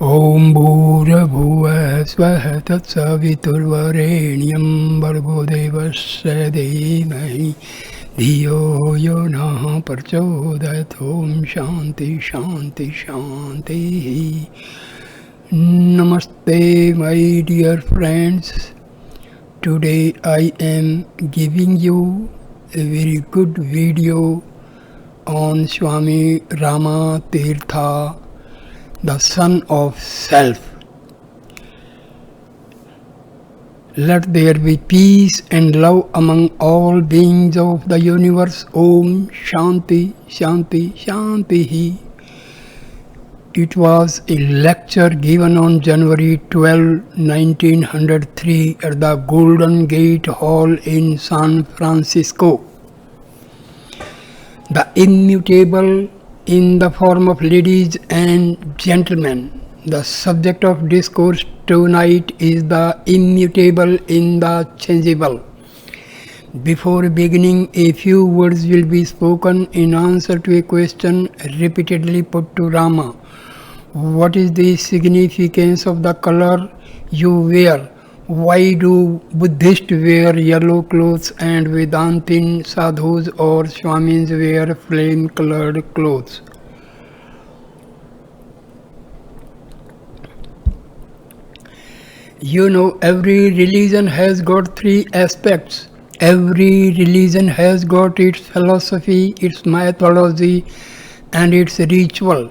Om Bhurabhuva Swaha Tatsaviturvarenyam Bhargo Devasya Dhimahi Dhiyo Yo Nah Prachodayat. Om Shanti Shanti Shanti. Namaste, my dear friends. Today I am giving you a very good video on Swami Ramtirath, the son of self. Let there be peace and love among all beings of the universe. Om Shanti Shanti Shanti. It was a lecture given on January 12, 1903 at the Golden Gate Hall in San Francisco. The immutable in the form of ladies and gentlemen. The subject of discourse tonight is the immutable in the changeable. Before beginning, a few words will be spoken in answer to a question repeatedly put to Rama. What is the significance of the color you wear? Why do Buddhists wear yellow clothes and Vedantin sadhus or Swamis wear flame-colored clothes? You know, every religion has got three aspects. Every religion has got its philosophy, its mythology, and its ritual.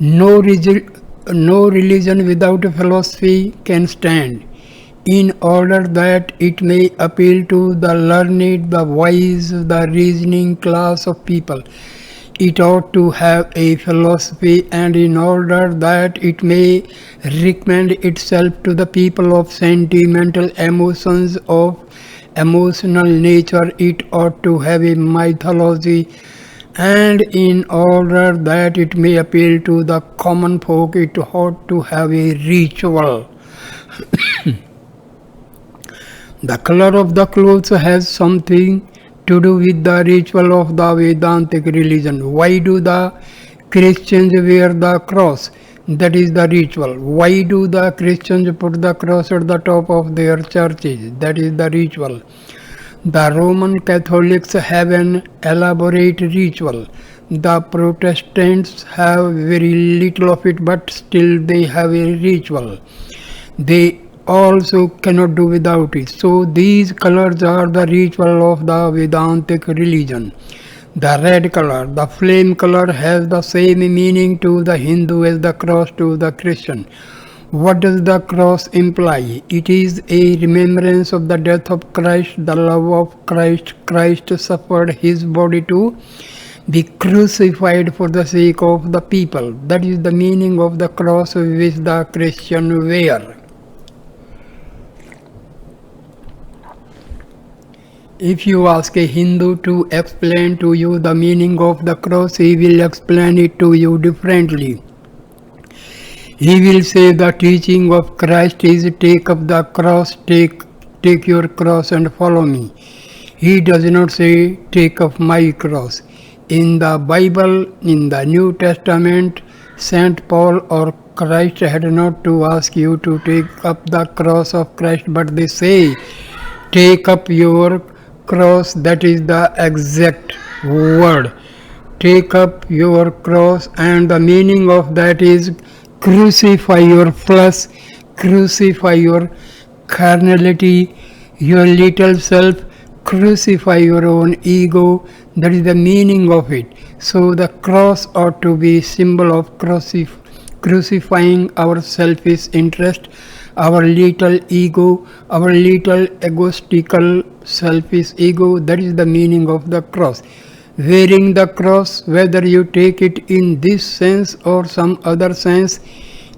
No religion without a philosophy can stand. In order that it may appeal to the learned, the wise, the reasoning class of people, it ought to have a philosophy, and in order that it may recommend itself to the people of sentimental emotions of emotional nature, it ought to have a mythology, and in order that it may appeal to the common folk, it ought to have a ritual. The color of the clothes has something to do with the ritual of the Vedantic religion. Why do the Christians wear the cross? That is the ritual. Why do the Christians put the cross at the top of their churches? That is the ritual. The Roman Catholics have an elaborate ritual. The Protestants have very little of it, but still they have a ritual. They also cannot do without it. So these colors are the ritual of the Vedantic religion. The red color, the flame color, has the same meaning to the Hindu as the cross to the Christian. What does the cross imply? It is a remembrance of the death of Christ, the love of Christ. Christ suffered his body to be crucified for the sake of the people. That is the meaning of the cross which the Christian wear. If you ask a Hindu to explain to you the meaning of the cross, he will explain it to you differently. He will say the teaching of Christ is take up the cross, take your cross and follow me. He does not say take up my cross. In the Bible, in the New Testament, Saint Paul or Christ had not to ask you to take up the cross of Christ, but they say take up your cross. That is the exact word. Take up your cross, and the meaning of that is crucify your flesh, crucify your carnality, your little self, crucify your own ego. That is the meaning of it. So the cross ought to be symbol of crucifying our selfish interest, our little ego, our little egotistical selfish ego. That is the meaning of the cross. Wearing the cross, whether you take it in this sense or some other sense,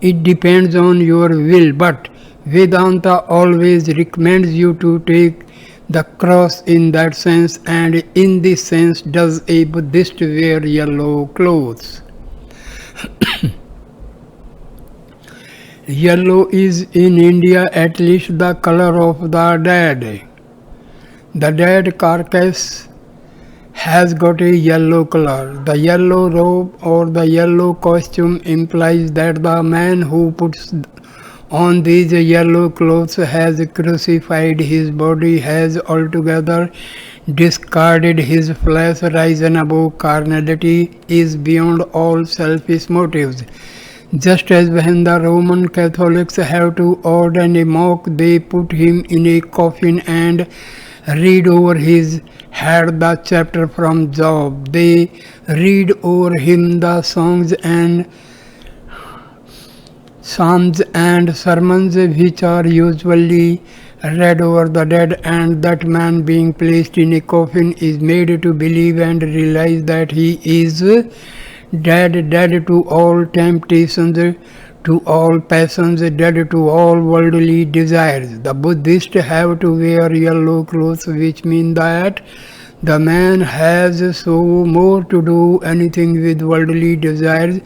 it depends on your will, but Vedanta always recommends you to take the cross in that sense, and in this sense does a Buddhist wear yellow clothes. Yellow is in India at least the color of the dead. The dead carcass has got a yellow color. The yellow robe or the yellow costume implies that the man who puts on these yellow clothes has crucified his body, has altogether discarded his flesh, risen above carnality, is beyond all selfish motives. Just as when the Roman Catholics have to ordain a monk, they put him in a coffin and read over his head the chapter from Job. They read over him the Psalms and sermons which are usually read over the dead, and that man being placed in a coffin is made to believe and realize that he is dead to all temptations, to all passions, dead to all worldly desires. The Buddhists have to wear yellow clothes, which mean that the man has so more to do anything with worldly desires,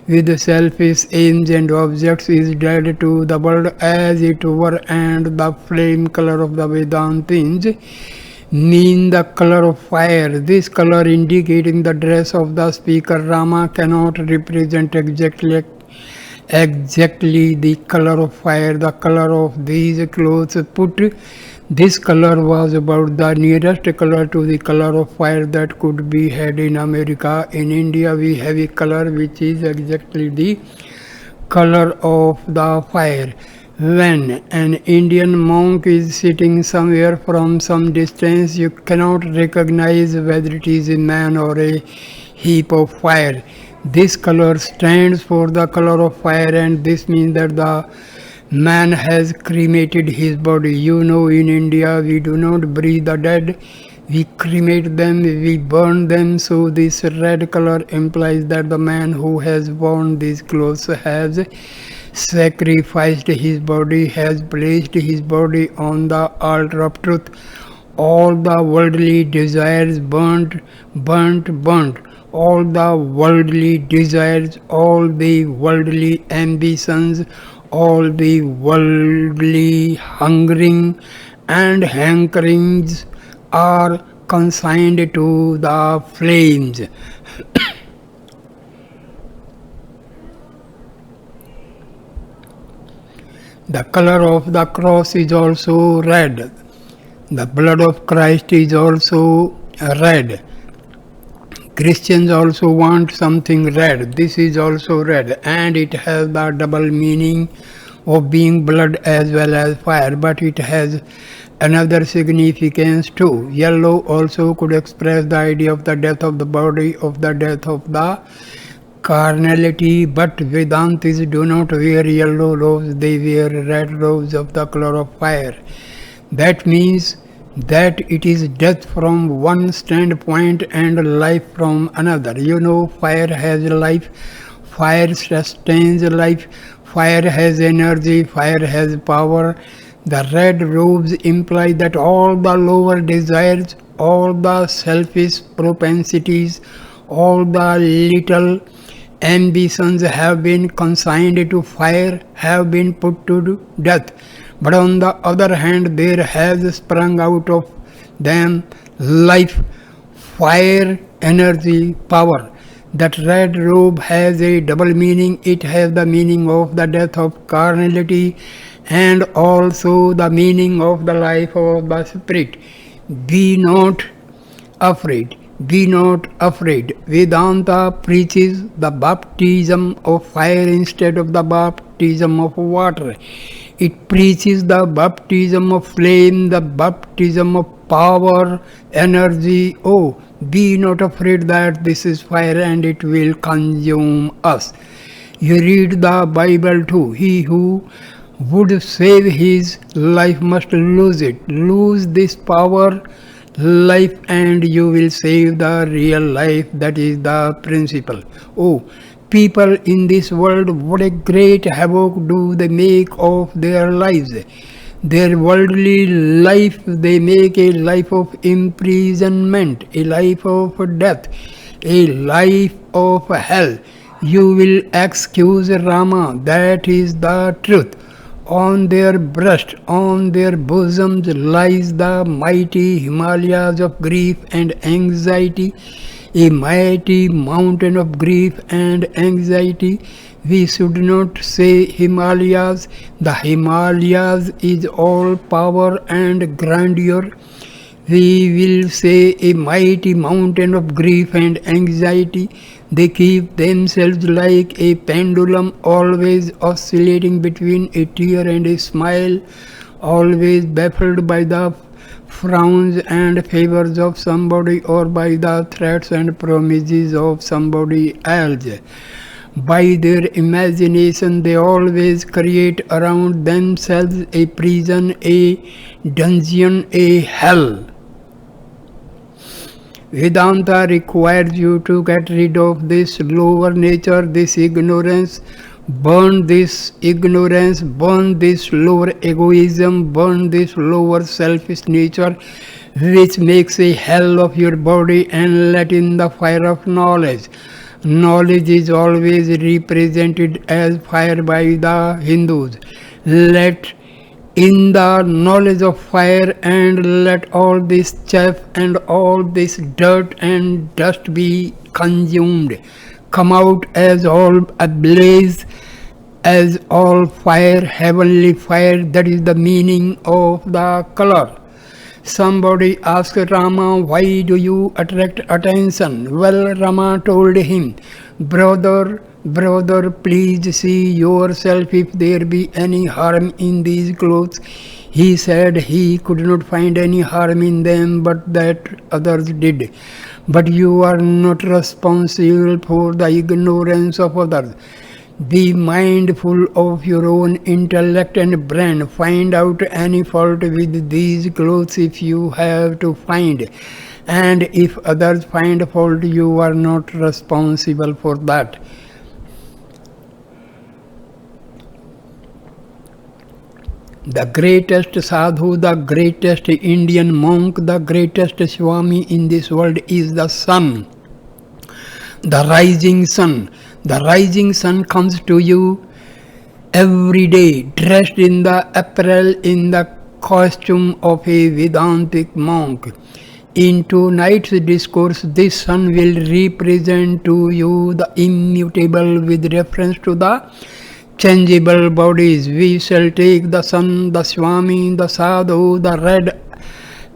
with selfish aims and objects, is dead to the world as it were, and the flame color of the Vedantins mean the color of fire. This color, indicating the dress of the speaker Rama, cannot represent exactly the color of fire. The color of these clothes put this color was about the nearest color to the color of fire that could be had in America. In India we have a color which is exactly the color of the fire. When an Indian monk is sitting somewhere from some distance, you cannot recognize whether it is a man or a heap of fire. This color stands for the color of fire, and this means that the man has cremated his body. You know, in India we do not bury the dead, we cremate them, we burn them. So this red color implies that the man who has worn these clothes has sacrificed his body, has placed his body on the altar of truth. All the worldly desires burnt. All the worldly desires, all the worldly ambitions, all the worldly hungering and hankerings are consigned to the flames. The color of the cross is also red. The blood of Christ is also red. Christians also want something red. This is also red, and it has the double meaning of being blood as well as fire, but it has another significance too. Yellow also could express the idea of the death of the body, of the death of the carnality, but Vedantis do not wear yellow robes, they wear red robes of the color of fire. That means that it is death from one standpoint and life from another. You know, fire has life, fire sustains life, fire has energy, fire has power. The red robes imply that all the lower desires, all the selfish propensities, all the little ambitions have been consigned to fire, have been put to death. But on the other hand, there has sprung out of them life, fire, energy, power. That red robe has a double meaning. It has the meaning of the death of carnality and also the meaning of the life of the spirit. Be not afraid. Be not afraid. Vedanta preaches the baptism of fire instead of the baptism of water. It preaches the baptism of flame, the baptism of power, energy. Oh, be not afraid that this is fire and it will consume us. You read the Bible too. He who would save his life must lose it. Lose this power, life, and you will save the real life. That is the principle. Oh, people in this world, what a great havoc do they make of their lives. Their worldly life, they make a life of imprisonment, a life of death, a life of hell. You will excuse Rama, that is the truth. On their breast, on their bosoms lies the mighty Himalayas of grief and anxiety, a mighty mountain of grief and anxiety. We should not say Himalayas. The Himalayas is all power and grandeur. We will say a mighty mountain of grief and anxiety. They keep themselves like a pendulum, always oscillating between a tear and a smile, always baffled by the frowns and favors of somebody or by the threats and promises of somebody else. By their imagination, they always create around themselves a prison, a dungeon, a hell. Vedanta requires you to get rid of this lower nature, this ignorance. Burn this ignorance, burn this lower egoism, burn this lower selfish nature which makes a hell of your body, and let in the fire of knowledge. Knowledge is always represented as fire by the Hindus. Let in the knowledge of fire, and let all this chaff and all this dirt and dust be consumed. Come out as all ablaze, as all fire, heavenly fire. That is the meaning of the color. Somebody asked Rama, why do you attract attention? Well, Rama told him, brother, please see yourself if there be any harm in these clothes. He said he could not find any harm in them, but that others did. But you are not responsible for the ignorance of others. Be mindful of your own intellect and brain. Find out any fault with these clothes if you have to find. And if others find fault, you are not responsible for that. The greatest sadhu, the greatest Indian monk, the greatest Swami in this world is the sun, the rising sun. The rising sun comes to you every day, dressed in the apparel, in the costume of a Vedantic monk. In tonight's discourse, this sun will represent to you the immutable with reference to the changeable bodies. We shall take the sun, the Swami, the Sadhu, the red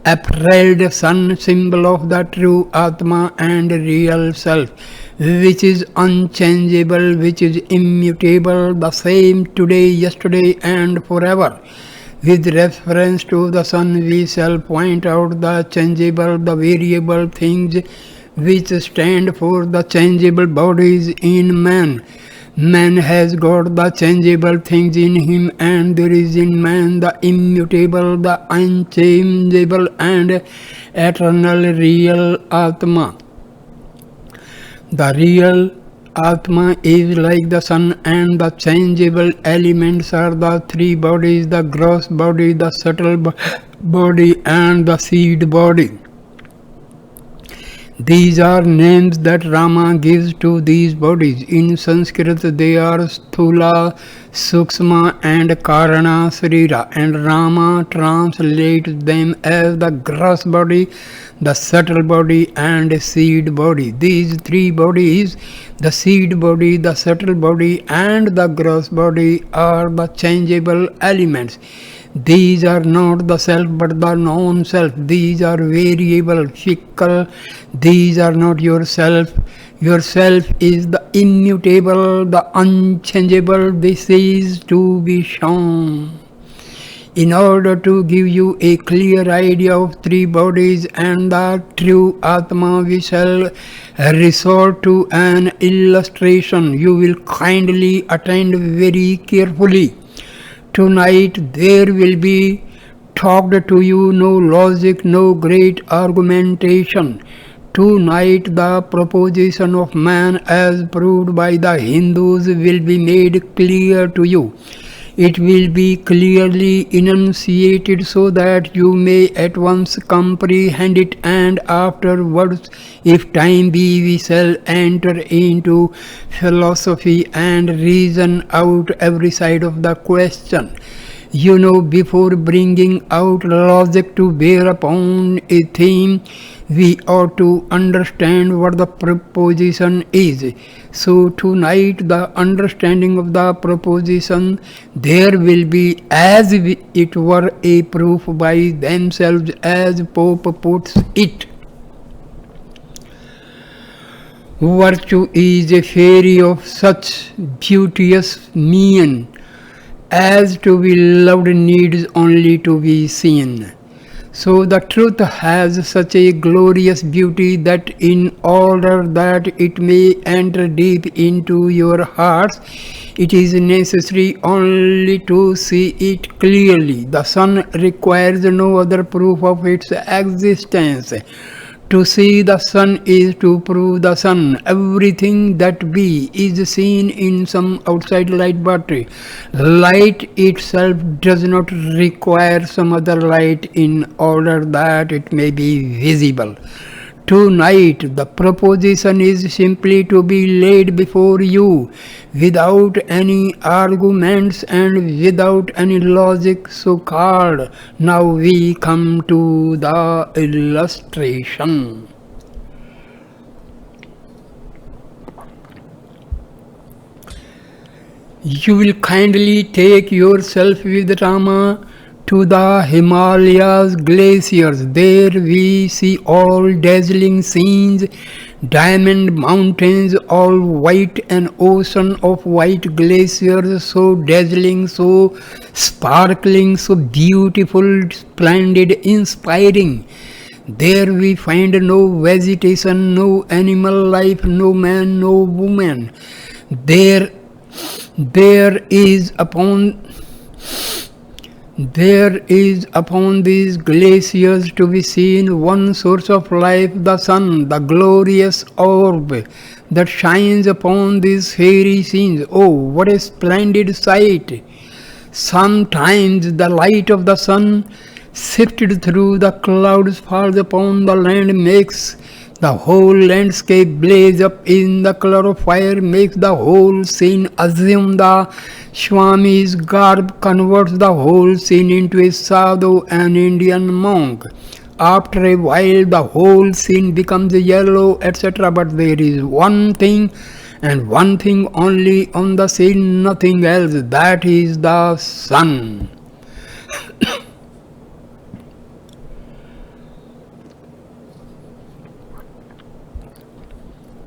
apparelled sun, symbol of the true Atma and real self, which is unchangeable, which is immutable, the same today, yesterday and forever. With reference to the sun, we shall point out the changeable, the variable things which stand for the changeable bodies in man. Man has got the changeable things in him, and there is in man the immutable, the unchangeable and eternal real Atma. The real Atma is like the sun, and the changeable elements are the three bodies, the gross body, the subtle body and the seed body. These are names that Rama gives to these bodies. In Sanskrit they are Sthula, Sukshma and Karana Srira, and Rama translates them as the gross body, the subtle body and seed body. These three bodies, the seed body, the subtle body and the gross body, are the changeable elements. These are not the self but the non-self. These are variable, fickle. These are not yourself. Yourself is the immutable, the unchangeable. This is to be shown. In order to give you a clear idea of three bodies and the true Atma, we shall resort to an illustration. You will kindly attend very carefully. Tonight there will be talked to you no logic, no great argumentation. Tonight the proposition of man as proved by the Hindus will be made clear to you. It will be clearly enunciated so that you may at once comprehend it, and afterwards, if time be, we shall enter into philosophy and reason out every side of the question. Before bringing out logic to bear upon a theme, we ought to understand what the proposition is. So tonight, the understanding of the proposition, there will be as if it were a proof by themselves, as Pope puts it. Virtue is a fairy of such beauteous mien as to be loved needs only to be seen. So the truth has such a glorious beauty that in order that it may enter deep into your hearts, it is necessary only to see it clearly. The sun requires no other proof of its existence. To see the sun is to prove the sun. Everything that be is seen in some outside light, but light itself does not require some other light in order that it may be visible. Tonight, the proposition is simply to be laid before you without any arguments and without any logic so called. Now we come to the illustration. You will kindly take yourself with Rama to the Himalayas glaciers. There we see all dazzling scenes, diamond mountains, all white, an ocean of white glaciers, so dazzling, so sparkling, so beautiful, splendid, inspiring. There we find no vegetation, no animal life, no man, no woman. There is upon these glaciers to be seen one source of life, the sun, the glorious orb that shines upon these fairy scenes. Oh, what a splendid sight! Sometimes the light of the sun, sifted through the clouds, falls upon the land, makes the whole landscape blaze up in the color of fire, makes the whole scene assume the Swami's garb, converts the whole scene into a sadhu, an Indian monk. After a while, the whole scene becomes yellow, etc. But there is one thing, and one thing only on the scene, nothing else. That is the sun.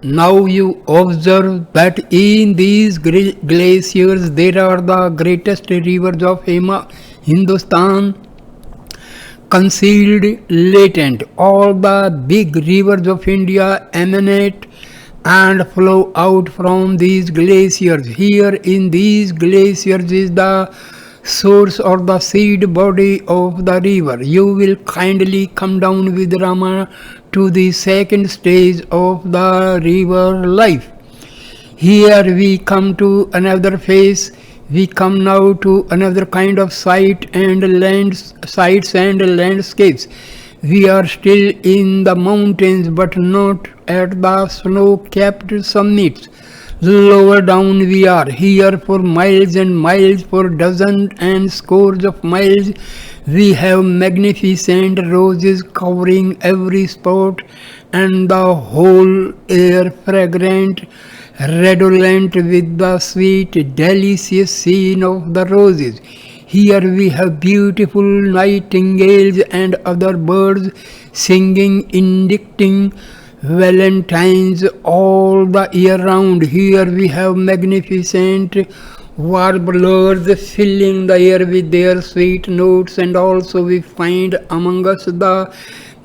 Now you observe that in these glaciers there are the greatest rivers of Hindustan concealed, latent. All the big rivers of India emanate and flow out from these glaciers. Here in these glaciers is the source or the seed body of the river. You will kindly come down with Rama to the second stage of the river life. Here we come to another phase. We come now to another kind of sights and landscapes. We are still in the mountains, but not at the snow-capped summits. Lower down we are. Here for miles and miles, for dozens and scores of miles, we have magnificent roses covering every spot, and the whole air fragrant, redolent with the sweet, delicious scene of the roses. Here we have beautiful nightingales and other birds singing, indicating valentines all the year round. Here we have magnificent warblers filling the air with their sweet notes, and also we find among us the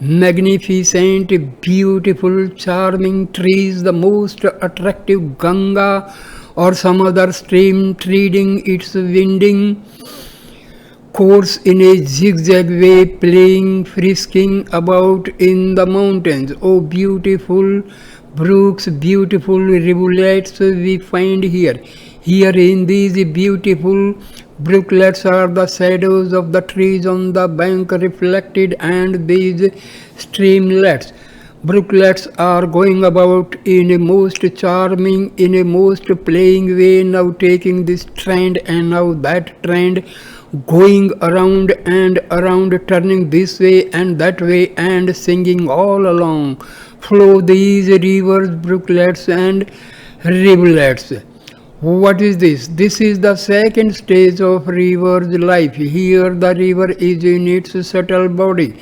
magnificent, beautiful, charming trees, the most attractive Ganga or some other stream treading its winding course in a zigzag way, playing, frisking about in the mountains. Oh, beautiful brooks, beautiful rivulets we find here. Here in these beautiful Brooklets are the shadows of the trees on the bank reflected, and these streamlets. Brooklets are going about in a most charming, in a most playing way, now taking this trend and now that trend, going around and around, turning this way and that way, and singing all along. Flow these rivers, brooklets, and rivulets. What is this? This is the second stage of river's life. Here the river is in its subtle body.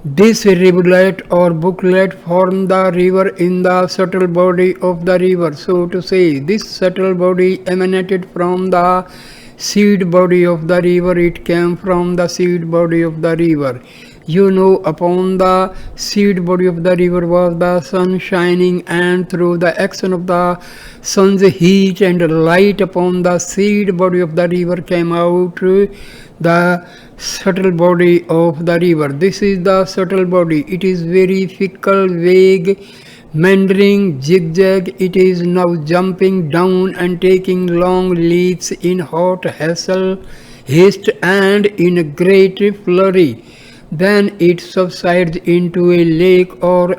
This rivulet or brooklet form the river in the subtle body of the river. So to say, this subtle body emanated from the seed body of the river. It came from the seed body of the river. You know, upon the seed body of the river was the sun shining, and through the action of the sun's heat and light upon the seed body of the river came out the subtle body of the river. This is the subtle body. It is very fickle, vague, meandering, zigzag. It is now jumping down and taking long leaps in hot haste and in a great flurry. Then it subsides into a lake or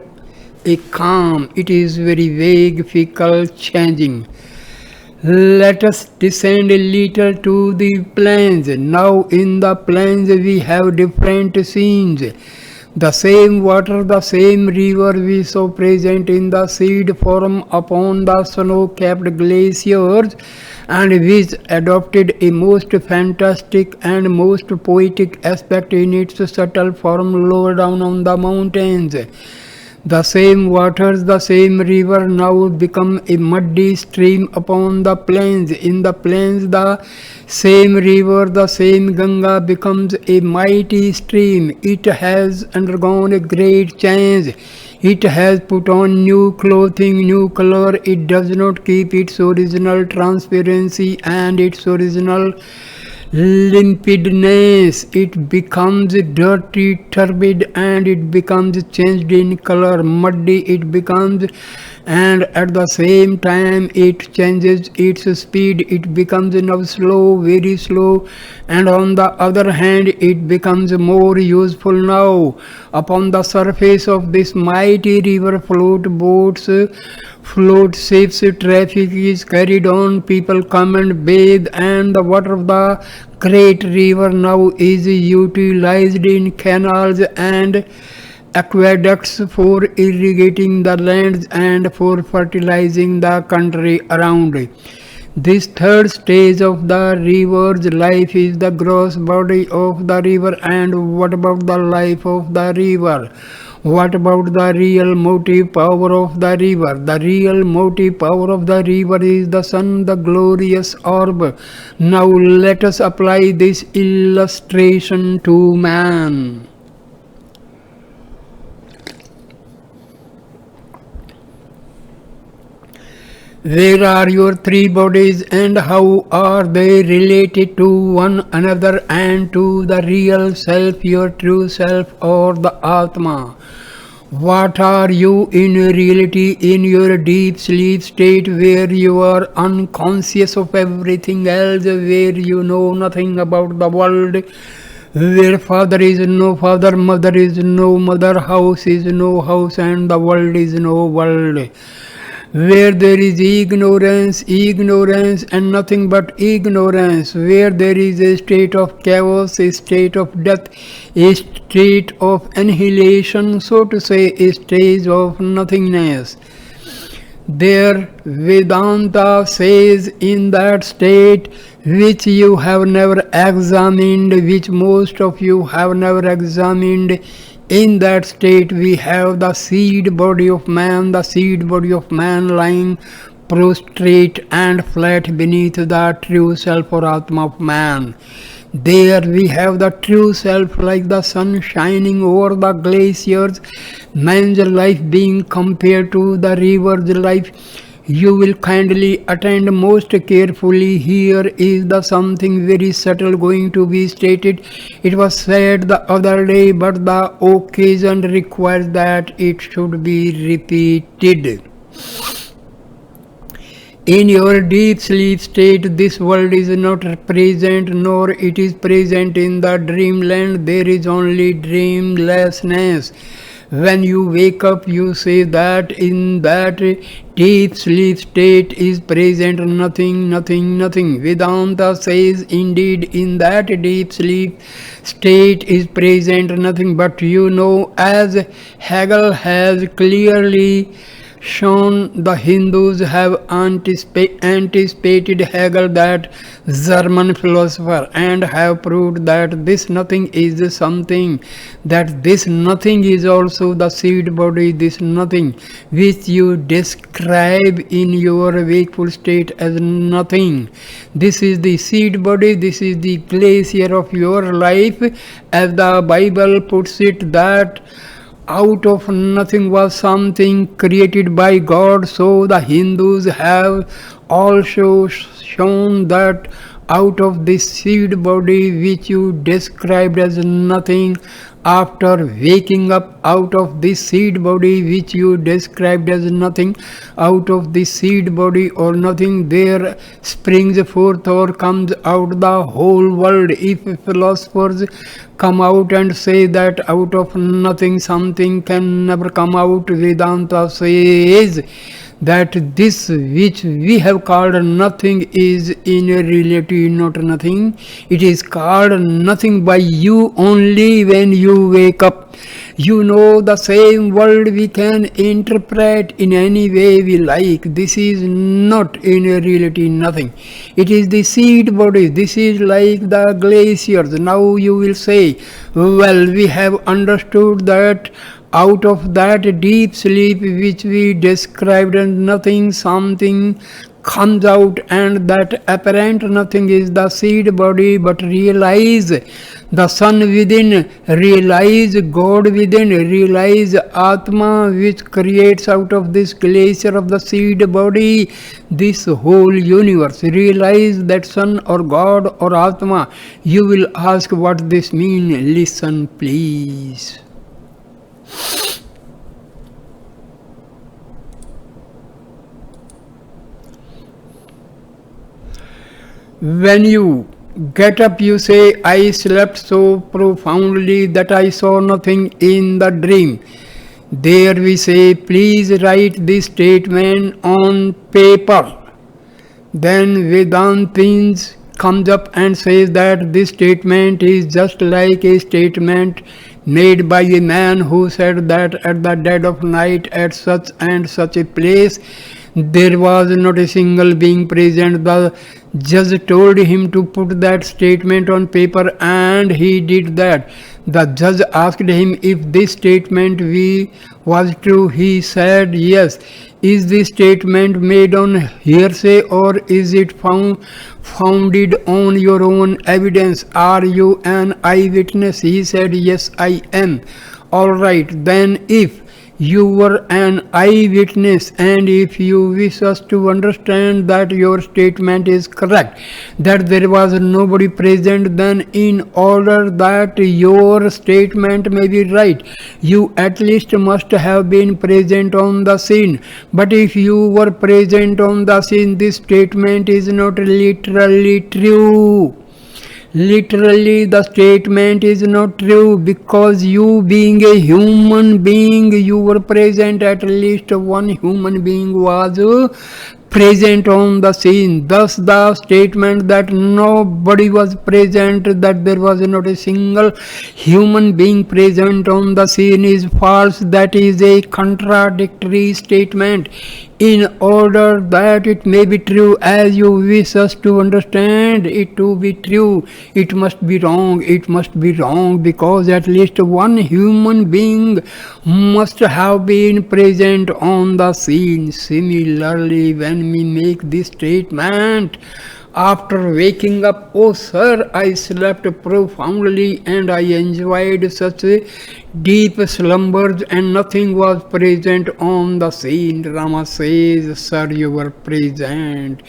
a calm. It is very vague, fickle, changing. Let us descend a little to the plains. Now in the plains we have different scenes. The same water, the same river we saw present in the seed form upon the snow-capped glaciers, and which adopted a most fantastic and most poetic aspect in its subtle form lower down on the mountains. The same waters, the same river now become a muddy stream upon the plains. In the plains, the same river, the same Ganga becomes a mighty stream. It has undergone a great change. It has put on new clothing, new color. It does not keep its original transparency and its original limpidness. It becomes dirty, turbid, and it becomes changed in color. Muddy it becomes, and at the same time it changes its speed. It becomes now slow, very slow, and on the other hand it becomes more useful now. Upon the surface of this mighty river float boats, float ships, traffic is carried on, people come and bathe, and the water of the great river now is utilized in canals and aqueducts for irrigating the lands and for fertilizing the country around. This third stage of the river's life is the gross body of the river. And what about the life of the river? What about the real motive power of the river? The real motive power of the river is the sun, the glorious orb. Now let us apply this illustration to man. Where are your three bodies, and how are they related to one another and to the real self, your true self, or the Atma? What are you in reality in your deep sleep state, where you are unconscious of everything else, where you know nothing about the world, where father is no father, mother is no mother, house is no house, and the world is no world? Where there is ignorance and nothing but ignorance, where there is a state of chaos, a state of death, a state of annihilation, so to say, a stage of nothingness. There Vedanta says, in that state which you have never examined, which most of you have never examined, in that state we have the seed body of man, lying prostrate and flat beneath the true self or Atma of man. There we have the true self, like the sun shining over the glaciers, man's life being compared to the river's life. You will kindly attend most carefully. Here is the something very subtle going to be stated. It was said the other day, but the occasion requires that it should be repeated. In your deep sleep state, this world is not present, nor it is present in the dreamland. There is only dreamlessness. When you wake up, you say that in that deep sleep state is present nothing, nothing, nothing. Vedanta says indeed in that deep sleep state is present nothing, but you know, as Hegel has clearly shown, the Hindus have anticipated Hegel, that German philosopher, and have proved that this nothing is something, that this nothing is also the seed body, this nothing which you describe in your wakeful state as nothing. This is the seed body, this is the glacier of your life, as the Bible puts it, that out of nothing was something created by God. So the Hindus have also shown that out of this seed body which you described as nothing, after waking up, out of this seed body which you described as nothing, out of this seed body or nothing, there springs forth or comes out the whole world. If philosophers come out and say that out of nothing something can never come out, Vedanta says that this which we have called nothing is in reality not nothing. It is called nothing by you only when you wake up. You know, the same world we can interpret in any way we like. This is not in reality nothing. It is the seed body. This is like the glaciers. Now you will say, well, we have understood that out of that deep sleep which we described and nothing, something comes out, and that apparent nothing is the seed body. But realize the sun within, realize God within, realize Atma which creates out of this glacier of the seed body this whole universe. Realize that sun or God or Atma. You will ask what this means. Listen please. When you get up, you say, I slept so profoundly that I saw nothing in the dream. There we say, please write this statement on paper. Then Vedantins comes up and says that this statement is just like a statement made by a man who said that at the dead of night at such and such a place there was not a single being present. The judge told him to put that statement on paper, and he did that. The judge asked him if this statement was true. He said yes. Is this statement made on hearsay, or is it founded on your own evidence? Are you an eyewitness? He said yes, I am. All right, then if you were an eyewitness, and if you wish us to understand that your statement is correct, that there was nobody present, then in order that your statement may be right, you at least must have been present on the scene. But if you were present on the scene, this statement is not literally true. Literally, the statement is not true, because you being a human being, you were present. At least one human being was present on the scene. Thus the statement that nobody was present, that there was not a single human being present on the scene, is false. That is a contradictory statement. In order that it may be true as you wish us to understand it to be true, it must be wrong. It must be wrong because at least one human being must have been present on the scene. Similarly, when we make this statement after waking up, oh sir, I slept profoundly and I enjoyed such deep slumbers and nothing was present on the scene. Rama says, sir, you were present.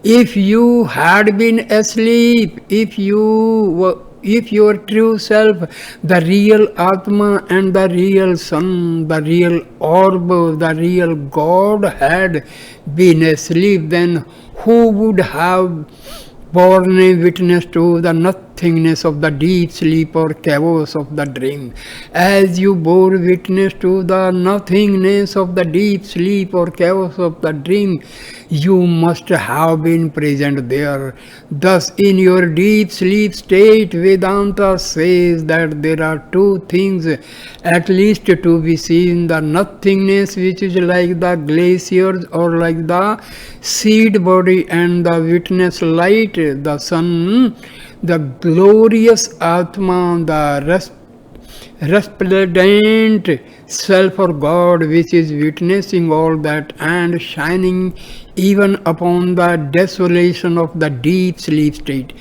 If you had been asleep, if you If your true self, the real Atma and the real Sun, the real Orb, the real God had been asleep, then who would have borne a witness to the nothingness of the deep sleep or chaos of the dream? As you bore witness to the nothingness of the deep sleep or chaos of the dream, you must have been present there. Thus, in your deep sleep state, Vedanta says that there are two things at least to be seen: the nothingness, which is like the glaciers or like the seed body, and the witness light, the sun, the glorious Atma, the resplendent self or God, which is witnessing all that and shining even upon the desolation of the deep sleep state.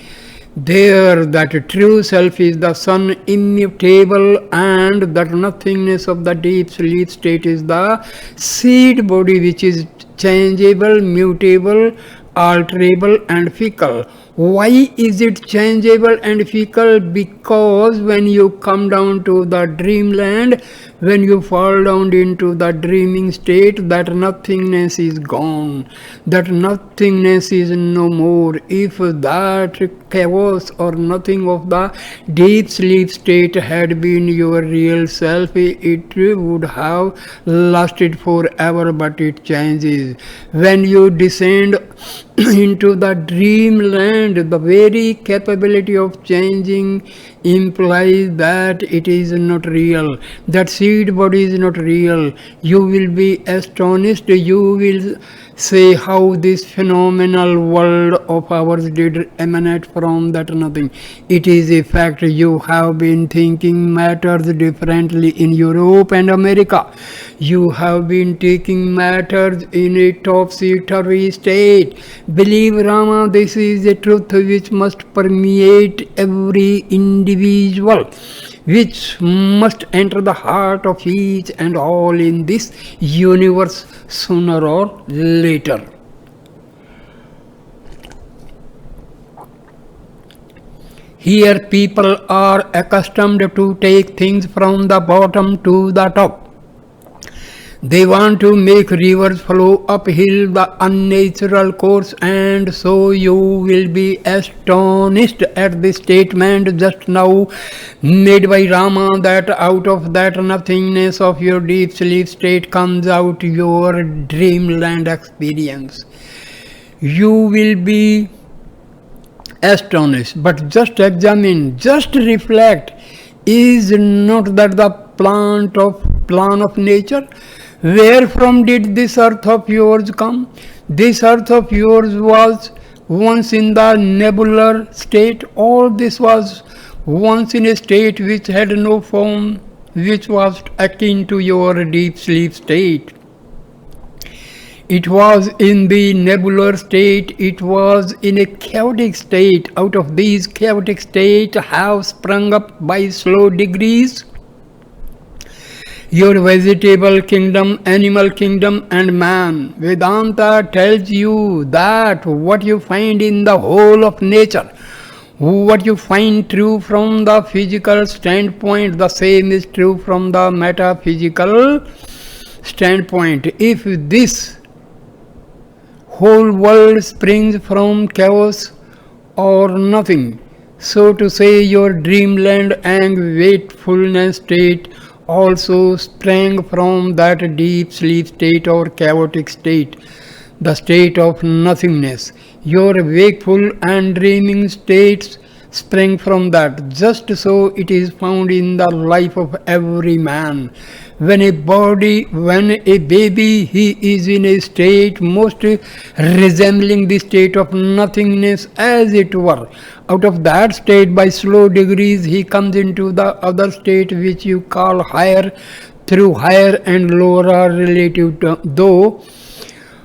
There, that true self is the sun immutable, and that nothingness of the deep sleep state is the seed body, which is changeable, mutable, alterable and fickle. Why is it changeable and fickle? Because when you come down to the dreamland, when you fall down into the dreaming state, that nothingness is gone. That nothingness is no more. If that chaos or nothing of the deep sleep state had been your real self, it would have lasted forever, but it changes. When you descend into the dreamland, the very capability of changing implies that it is not real. That seed body is not real. You will be astonished. You will say how this phenomenal world of ours did emanate from that nothing. It is a fact. You have been thinking matters differently in Europe and America. You have been taking matters in a topsy-turvy state. Believe Rama, this is a truth which must permeate every individual, which must enter the heart of each and all in this universe sooner or later. Here people are accustomed to take things from the bottom to the top. They want to make rivers flow uphill the unnatural course, and so you will be astonished at the statement just now made by Rama, that out of that nothingness of your deep sleep state comes out your dreamland experience. You will be astonished, but just examine, just reflect. Is not that the plan of nature? Where from did this earth of yours come? This earth of yours was once in the nebular state. All this was once in a state which had no form, which was akin to your deep sleep state. It was in the nebular state, it was in a chaotic state. Out of these chaotic states have sprung up by slow degrees your vegetable kingdom, animal kingdom and man. Vedanta tells you that what you find in the whole of nature, what you find true from the physical standpoint, the same is true from the metaphysical standpoint. If this whole world springs from chaos or nothing, so to say, your dreamland and wakefulness state also sprang from that deep sleep state or chaotic state, the state of nothingness. Your wakeful and dreaming states sprang from that. Just so it is found in the life of every man. When a baby, he is in a state most resembling the state of nothingness, as it were. Out of that state, by slow degrees, he comes into the other state which you call higher, through higher and lower are relative, though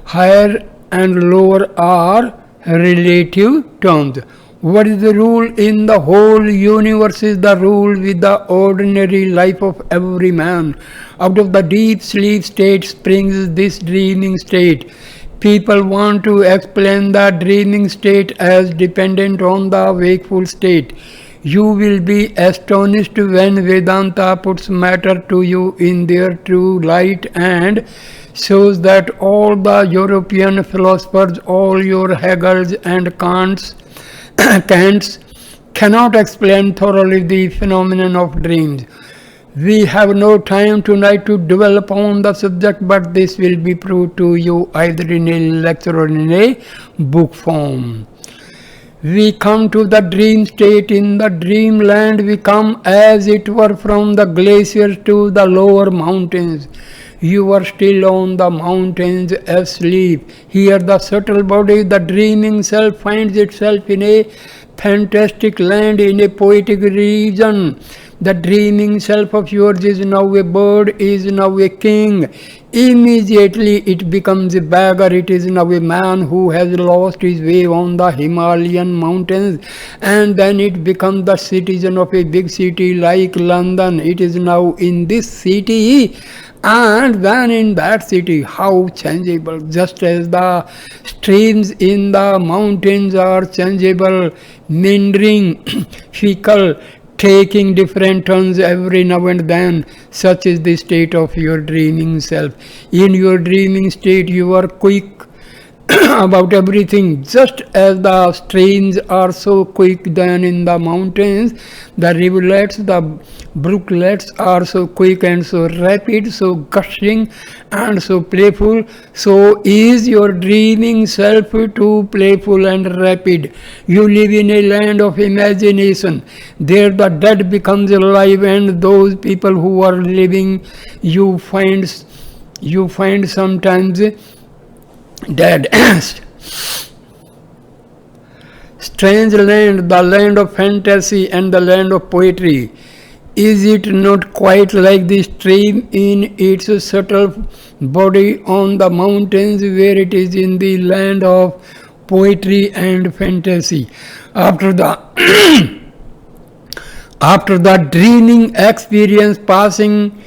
higher and lower are relative terms. What is the rule in the whole universe is the rule with the ordinary life of every man. Out of the deep sleep state springs this dreaming state. People want to explain the dreaming state as dependent on the wakeful state. You will be astonished when Vedanta puts matter to you in their true light and shows that all the European philosophers, all your Hegels and Kants cannot explain thoroughly the phenomenon of dreams. We have no time tonight to dwell upon the subject, but this will be proved to you either in a lecture or in a book form. We come to the dream state. In the dreamland, we come as it were from the glaciers to the lower mountains. You are still on the mountains asleep. Here the subtle body, the dreaming self, finds itself in a fantastic land, in a poetic region. The dreaming self of yours is now a bird, is now a king. Immediately it becomes a beggar. It is now a man who has lost his way on the Himalayan mountains, and then it becomes the citizen of a big city like London. It is now in this city, and then in that city. How changeable! Just as the streams in the mountains are changeable, meandering, fickle, taking different turns every now and then, such is the state of your dreaming self. In your dreaming state, you are quick about everything, just as the streams are so quick then in the mountains. The rivulets, the brooklets are so quick and so rapid, so gushing and so playful. So is your dreaming self too playful and rapid. You live in a land of imagination. There the dead becomes alive, and those people who are living you find sometimes dead. Strange land, the land of fantasy and the land of poetry. Is it not quite like the stream in its subtle body on the mountains, where it is in the land of poetry and fantasy? After the after the dreaming experience, passing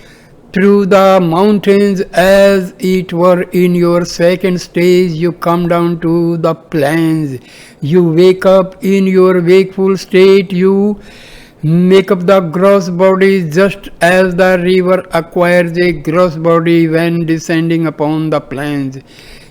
through the mountains as it were in your second stage, you come down to the plains. You wake up. In your wakeful state, you make up the gross body, just as the river acquires a gross body when descending upon the plains.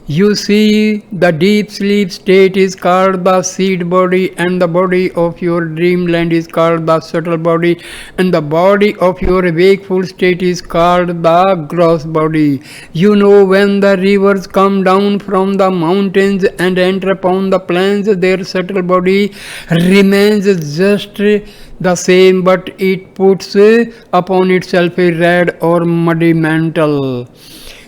You see, the deep sleep state is called the seed body, and the body of your dreamland is called the subtle body, and the body of your wakeful state is called the gross body. You know, when the rivers come down from the mountains and enter upon the plains, their subtle body remains just the same, but it puts upon itself a red or muddy mantle.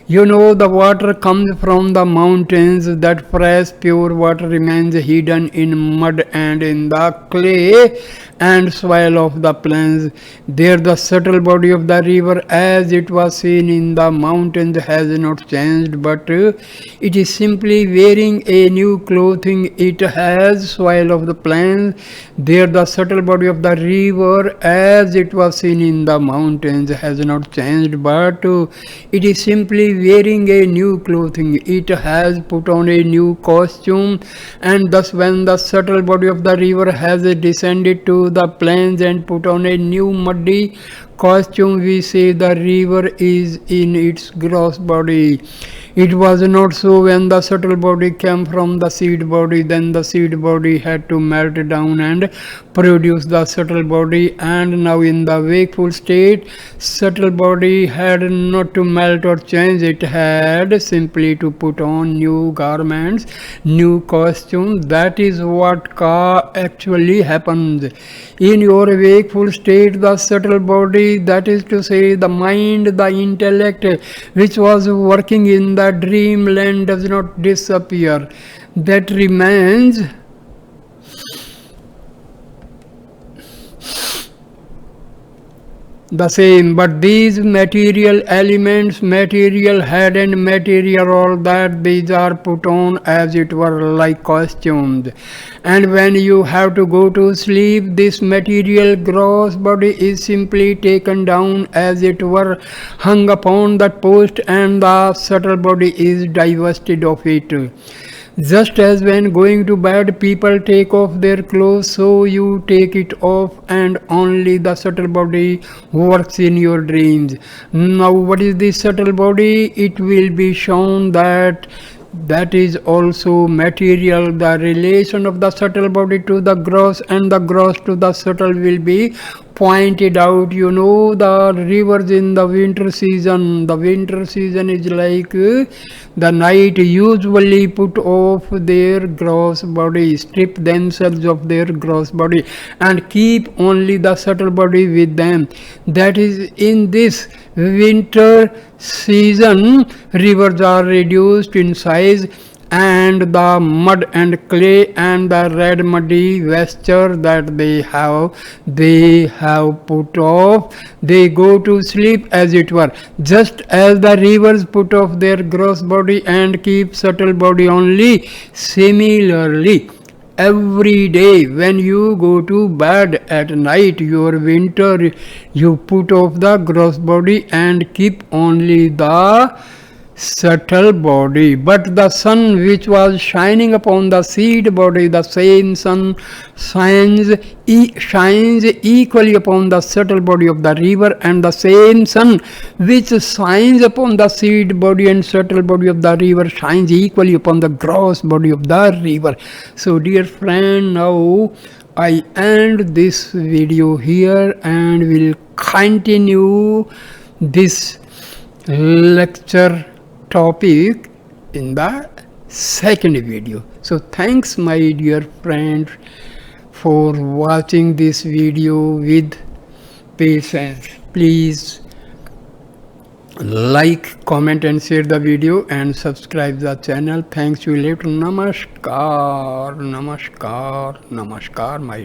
You know, the water comes from the mountains. That fresh, pure water remains hidden in mud and in the clay and soil of the plains. There the subtle body of the river, as it was seen in the mountains, has not changed, but it is simply wearing a new clothing. It has soil of the plains. There the subtle body of the river, as it was seen in the mountains, has not changed, but it is simply wearing a new clothing. It has put on a new costume, and thus when the subtle body of the river has descended to the plains and put on a new muddy costume, we say the river is in its gross body. It was not so when the subtle body came from the seed body. Then the seed body had to melt down and produce the subtle body, and now in the wakeful state, subtle body had not to melt or change. It had simply to put on new garments, new costume. That is what actually happens. In your wakeful state, the subtle body, that is to say the mind, the intellect, which was working in the dreamland, does not disappear. That remains the same, but these material elements, material head and material all that, these are put on as it were like costumes. And when you have to go to sleep, this material gross body is simply taken down as it were, hung upon that post, and the subtle body is divested of it. Just as when going to bed people take off their clothes, so you take it off, and only the subtle body works in your dreams. Now, what is this subtle body? It will be shown that is also material. The relation of the subtle body to the gross and the gross to the subtle will be pointed out. The rivers in the winter season. The winter season is like the night usually put off their gross body, strip themselves of their gross body, and keep only the subtle body with them. That is, in this winter season, rivers are reduced in size, and the mud and clay and the red muddy vesture that they have put off, they go to sleep, as it were. Just as the rivers put off their gross body and keep subtle body only, similarly every day when you go to bed at night, your winter, you put off the gross body and keep only the subtle body. But the sun which was shining upon the seed body, the same sun shines equally upon the subtle body of the river, and the same sun which shines upon the seed body and subtle body of the river shines equally upon the gross body of the river. So dear friend, now I end this video here and will continue this lecture topic in the second video. So thanks my dear friend for watching this video with patience. Please like, comment and share the video and subscribe the channel. Thanks you later. Namaskar, namaskar, namaskar my